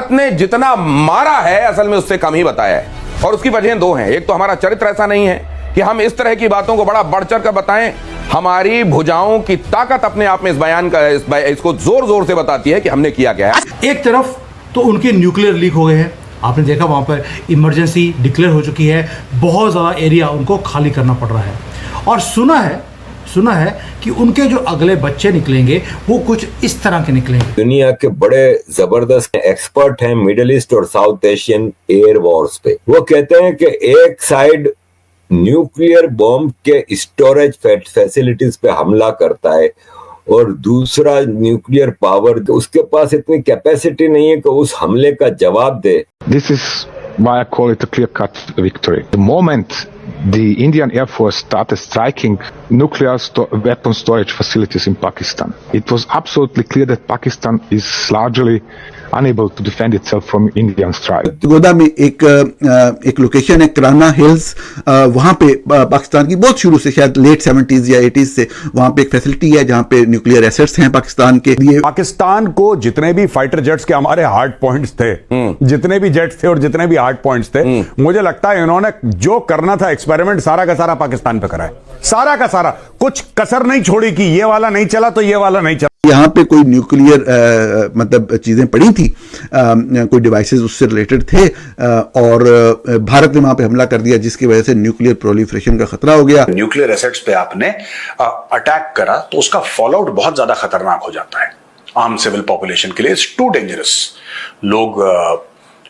भारत ने जितना मारा है असल में उससे कम ही बताया है, और उसकी वजह दो हैं। एक तो हमारा चरित्र ऐसा नहीं है कि हम इस तरह की बातों को बड़ा बढ़ चढ़ कर बताएं। हमारी भुजाओं की ताकत अपने आप में इस बयान का इसको जोर जोर से बताती है कि हमने किया क्या है। एक तरफ तो उनके न्यूक्लियर लीक हो गए हैं, आपने देखा वहां पर इमरजेंसी डिक्लेयर हो चुकी है, बहुत ज़्यादा एरिया उनको खाली करना पड़ रहा है। और सुना है कि उनके जो अगले बच्चे निकलेंगे वो कुछ इस तरह के निकलेंगे। दुनिया के बड़े जबरदस्त एक्सपर्ट हैं मिडिल ईस्ट और साउथ एशियन एयर वॉर्स पे। वो कहते हैं कि एक साइड न्यूक्लियर बॉम्ब के स्टोरेज फैसिलिटीज पे हमला करता है और दूसरा न्यूक्लियर पावर, उसके पास इतनी कैपेसिटी नहीं है कि उस हमले का जवाब दे। This is why I call it a clear-cut victory. The moment the Indian Air Force started striking nuclear weapon storage facilities in Pakistan, it was absolutely clear that Pakistan is largely unable to defend itself from Indian strike. गोदा में एक location है कराना hills, वहां पे पाकिस्तान की बहुत शुरू से शायद लेट 70s या 80s से वहां पे एक फैसिलिटी है जहां पे न्यूक्लियर एसेट्स हैं पाकिस्तान के लिए। पाकिस्तान को जितने भी फाइटर जेट्स के हमारे हार्ड पॉइंट्स थे, जितने भी जेट्स थे और जितने भी हार्ड पॉइंट्स थे, मुझे लगता है इन्होंने जो करना था एक्सपेरिमेंट सारा का सारा पाकिस्तान पे करा है, सारा का सारा, कुछ कसर नहीं छोड़ी कि ये वाला नहीं चला तो ये वाला नहीं चला। यहाँ पे कोई न्यूक्लियर मतलब चीजें पड़ी थी, कोई डिवाइसेस उससे रिलेटेड थे, और भारत ने वहां पे हमला कर दिया जिसकी वजह से न्यूक्लियर प्रोलिफरेशन का खतरा हो गया। न्यूक्लियर एसेट्स पे आपने अटैक करा तो उसका फॉल आउट बहुत ज्यादा खतरनाक हो जाता है आम सिविल पॉपुलेशन के लिए। It's too dangerous.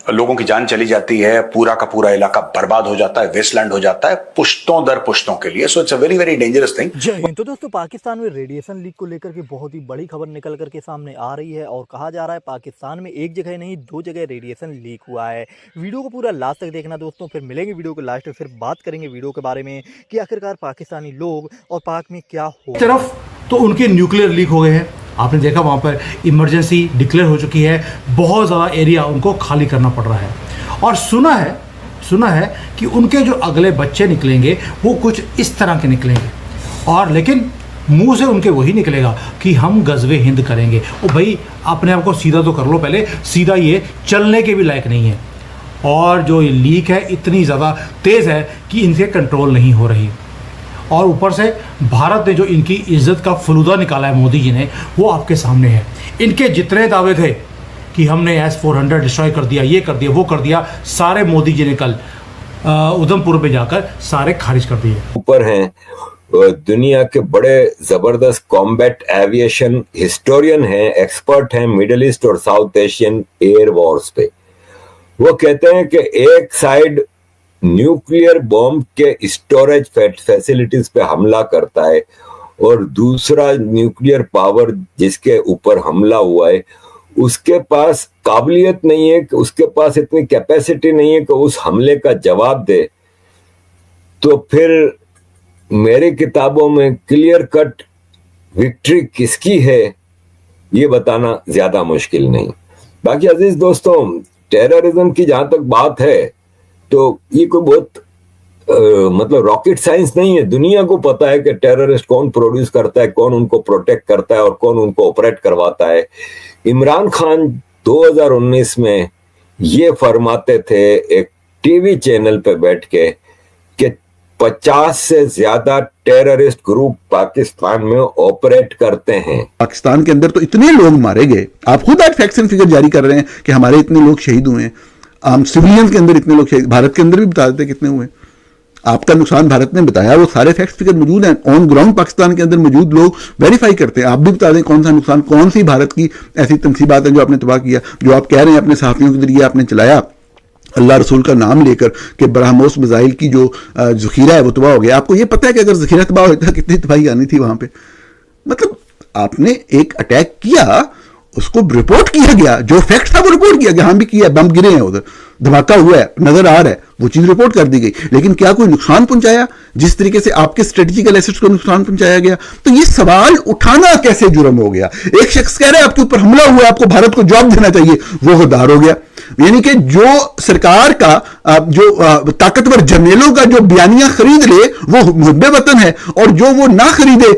लोगों की जान चली जाती है, पूरा का पूरा इलाका बर्बाद हो जाता है, वेस्टलैंड हो जाता है पुश्तों दर पुश्तों के लिए। So it's a very very dangerous thing. तो दोस्तों, पाकिस्तान में रेडिएशन लीक को लेकर के बहुत ही बड़ी खबर निकल करके सामने आ रही है और कहा जा रहा है पाकिस्तान में एक जगह नहीं 2 जगह रेडिएशन लीक हुआ है। वीडियो को पूरा लास्ट तक देखना दोस्तों, फिर मिलेंगे वीडियो को लास्ट में, फिर बात करेंगे वीडियो के बारे में कि आखिरकार पाकिस्तानी लोग और पाक में क्या हो। एक तरफ तो उनके न्यूक्लियर लीक हो गए हैं, आपने देखा वहां पर इमरजेंसी डिक्लेयर हो चुकी है, बहुत ज़्यादा एरिया उनको खाली करना पड़ रहा है। और सुना है कि उनके जो अगले बच्चे निकलेंगे वो कुछ इस तरह के निकलेंगे, और लेकिन मुंह से उनके वही निकलेगा कि हम गज़वे हिंद करेंगे। ओ भाई, अपने आप को सीधा तो कर लो पहले, सीधा ये चलने के भी लायक नहीं है। और जो ये लीक है इतनी ज़्यादा तेज़ है कि इनसे कंट्रोल नहीं हो रही, और ऊपर से भारत ने जो इनकी इज्जत का फलूदा निकाला है मोदी जी ने, वो आपके सामने है। इनके जितने दावे थे कि हमने S-400 डिस्ट्रॉय कर दिया, ये कर दिया, वो कर दिया, सारे मोदी जी ने कल उधमपुर पे जाकर सारे खारिज कर दिए। ऊपर हैं दुनिया के बड़े जबरदस्त कॉम्बैट एविएशन हिस्टोरियन हैं, एक्सपर्ट हैं मिडिल ईस्ट और साउथ एशियन एयर वॉर्स पे। वो कहते हैं कि एक साइड न्यूक्लियर बॉम्ब के स्टोरेज फैसिलिटीज पे हमला करता है और दूसरा न्यूक्लियर पावर जिसके ऊपर हमला हुआ है उसके पास काबिलियत नहीं है, कि उसके पास इतनी कैपेसिटी नहीं है कि उस हमले का जवाब दे। तो फिर मेरी किताबों में क्लियर कट विक्ट्री किसकी है ये बताना ज्यादा मुश्किल नहीं। बाकी अजीज दोस्तों, टेररिज्म की जहां तक बात है तो ये कोई बहुत मतलब रॉकेट साइंस नहीं है। दुनिया को पता है कि टेररिस्ट कौन प्रोड्यूस करता है, कौन उनको प्रोटेक्ट करता है और कौन उनको ऑपरेट करवाता है। इमरान खान 2019 में ये फरमाते थे एक टीवी चैनल पे बैठ के कि 50 से ज्यादा टेररिस्ट ग्रुप पाकिस्तान में ऑपरेट करते हैं। पाकिस्तान के अंदर तो इतने लोग मारे गए, आप खुद आज फैक्ट्स एंड फिगर जारी कर रहे हैं कि हमारे इतने लोग शहीद हुए हैं। आम सिविलियंस के अंदर इतने लोग शहीद, भारत के अंदर भी बता देते कितने हुए। आपका नुकसान भारत ने बताया, वो सारे फैक्ट्स फिगर मौजूद हैं, ऑन ग्राउंड पाकिस्तान के अंदर मौजूद लोग वेरीफाई करते हैं। आप भी बता दें कौन सा नुकसान, कौन सी भारत की ऐसी तनसीबात है जो आपने तबाह किया, जो आप कह रहे हैं अपने सहाफियों के जरिए आपने चलाया अल्लाह रसूल का नाम लेकर कि ब्रह्मोस मिसाइल की जो जखीरा है वो तबाह हो गया। आपको ये पता है कि अगर जखीरा तबाह होता कितनी तबाही आनी थी वहां पे। मतलब आपने एक अटैक किया, उसको रिपोर्ट किया गया, जो फैक्ट था वो रिपोर्ट किया गया, हाँ भी किया, बम गिरे हैं उधर, धमाका हुआ है, नजर आ रहा है, वो चीज रिपोर्ट कर दी गई। लेकिन क्या कोई नुकसान पहुंचाया जिस तरीके से आपके स्ट्रेटेजिकल एसेट्स को नुकसान पहुंचाया गया? तो ये सवाल उठाना कैसे जुर्म हो गया? एक शख्स कह रहा है आपके ऊपर हमला हुआ, आपको भारत को जवाब देना चाहिए, वो गद्दार हो गया। यानी कि जो सरकार का जो ताकतवर जर्नेलों का जो बयानियां खरीद ले वो मुहब्बे वतन है, और जो वो ना खरीदे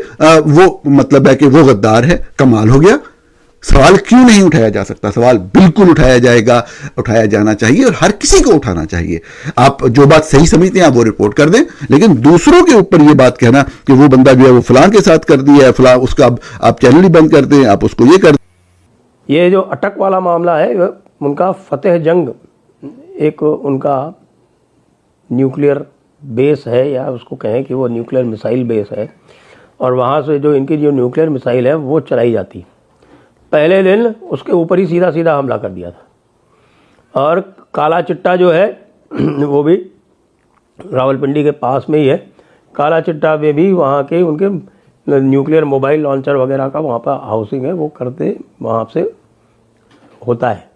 वो मतलब है कि वो गद्दार है। कमाल हो गया। सवाल क्यों नहीं उठाया जा सकता? सवाल बिल्कुल उठाया जाएगा, उठाया जाना चाहिए और हर किसी को उठाना चाहिए। आप जो बात सही समझते हैं आप वो रिपोर्ट कर दें, लेकिन दूसरों के ऊपर ये बात कहना कि वो बंदा जो है वो फलां के साथ कर दिया है, फलां उसका आप चैनल ही बंद कर दें, आप उसको ये कर दें। ये जो अटक वाला मामला है उनका फतेह जंग एक उनका न्यूक्लियर बेस है, या उसको कहें कि वो न्यूक्लियर मिसाइल बेस है, और वहाँ से जो इनकी जो न्यूक्लियर मिसाइल है वो चलाई जाती। पहले दिन उसके ऊपर ही सीधा सीधा हमला कर दिया था। और काला चिट्टा जो है वो भी रावलपिंडी के पास में ही है। काला चिट्टा में भी वहाँ के उनके न्यूक्लियर मोबाइल लॉन्चर वगैरह का वहाँ पर हाउसिंग है, वो करते वहाँ से होता है।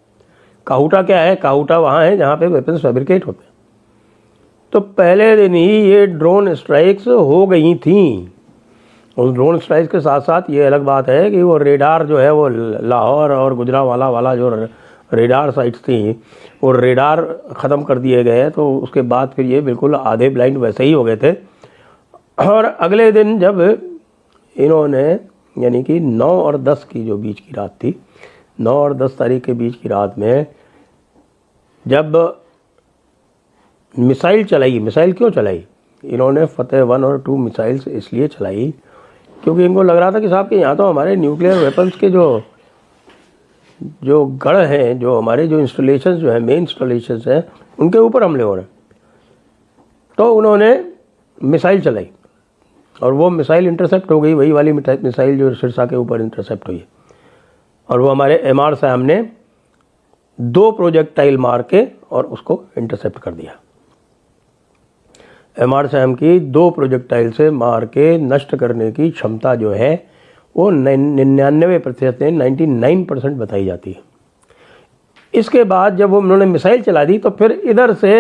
काहूटा क्या है? काहूटा वहाँ है जहाँ पे वेपन्स फैब्रिकेट होते हैं। तो पहले दिन ही ये ड्रोन स्ट्राइक्स हो गई थी। उन ड्रोन स्ट्राइक्स के साथ साथ ये अलग बात है कि वो रेडार जो है वो लाहौर और गुजरांवाला वाला जो रेडार साइट्स थी वो रेडार ख़त्म कर दिए गए। तो उसके बाद फिर ये बिल्कुल आधे ब्लाइंड वैसे ही हो गए थे। और अगले दिन जब इन्होंने यानी कि 9 और 10 की जो बीच की रात थी, 9 और 10 तारीख के बीच की रात में जब मिसाइल चलाई, मिसाइल क्यों चलाई? इन्होंने फतेह 1 और 2 मिसाइल्स इसलिए चलाई क्योंकि इनको लग रहा था कि साहब कि यहाँ तो हमारे न्यूक्लियर वेपन्स के जो गढ़ हैं, जो हमारे जो इंस्टॉलेशंस जो हैं, मेन इंस्टॉलेशंस हैं, उनके ऊपर हमले हो रहे हैं। तो उन्होंने मिसाइल चलाई और वो मिसाइल इंटरसेप्ट हो गई, वही वाली मिसाइल जो सिरसा के ऊपर इंटरसेप्ट हुई। और वो हमारे MR साहब ने 2 प्रोजेक्टाइल मार के और उसको इंटरसेप्ट कर दिया। MR साहब की 2 प्रोजेक्टाइल से मार के नष्ट करने की क्षमता जो है वो 99% 99% बताई जाती है। इसके बाद जब वो उन्होंने मिसाइल चला दी तो फिर इधर से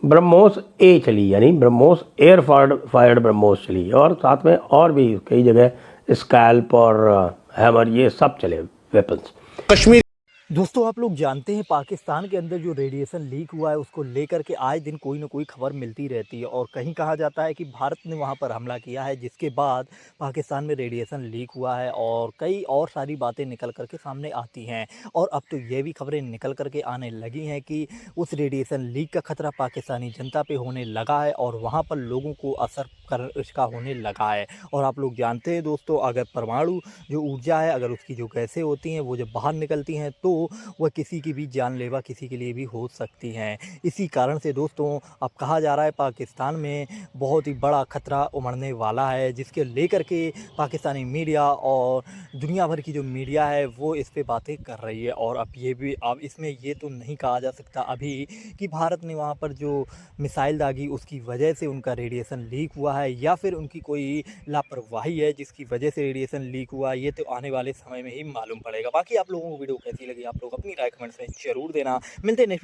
ब्रह्मोस A चली, यानी ब्रह्मोस एयर फायर्ड ब्रह्मोस चली, और साथ में और भी कई जगह स्कैल्प और हैमर ये सब चले वेपन्स। कश्मीर दोस्तों, आप लोग जानते हैं पाकिस्तान के अंदर जो रेडिएशन लीक हुआ है उसको लेकर के आए दिन कोई ना कोई खबर मिलती रहती है, और कहीं कहा जाता है कि भारत ने वहां पर हमला किया है जिसके बाद पाकिस्तान में रेडिएशन लीक हुआ है, और कई और सारी बातें निकल करके सामने आती हैं। और अब तो ये भी खबरें निकल करके आने लगी हैं कि उस रेडिएशन लीक का खतरा पाकिस्तानी जनता पे होने लगा है और वहाँ पर लोगों को असर इसका होने लगा है। और आप लोग जानते हैं दोस्तों, अगर परमाणु जो ऊर्जा है, अगर उसकी जो गैसें होती हैं वो जब बाहर निकलती हैं तो वह किसी की भी जानलेवा किसी के लिए भी हो सकती हैं। इसी कारण से दोस्तों अब कहा जा रहा है पाकिस्तान में बहुत ही बड़ा खतरा उमड़ने वाला है, जिसके लेकर के पाकिस्तानी मीडिया और दुनिया भर की जो मीडिया है वो इस पे बातें कर रही है। और अब इसमें ये तो नहीं कहा जा सकता अभी कि भारत ने वहाँ पर जो मिसाइल दागी उसकी वजह से उनका रेडिएशन लीक हुआ है या फिर उनकी कोई लापरवाही है जिसकी वजह से रेडिएशन लीक हुआ। ये तो आने वाले समय में ही मालूम पड़ेगा। बाकी आप लोगों को वीडियो कैसी लगी, आप लोग अपनी राय कमेंट्स में जरूर देना। मिलते हैं नेक्स्ट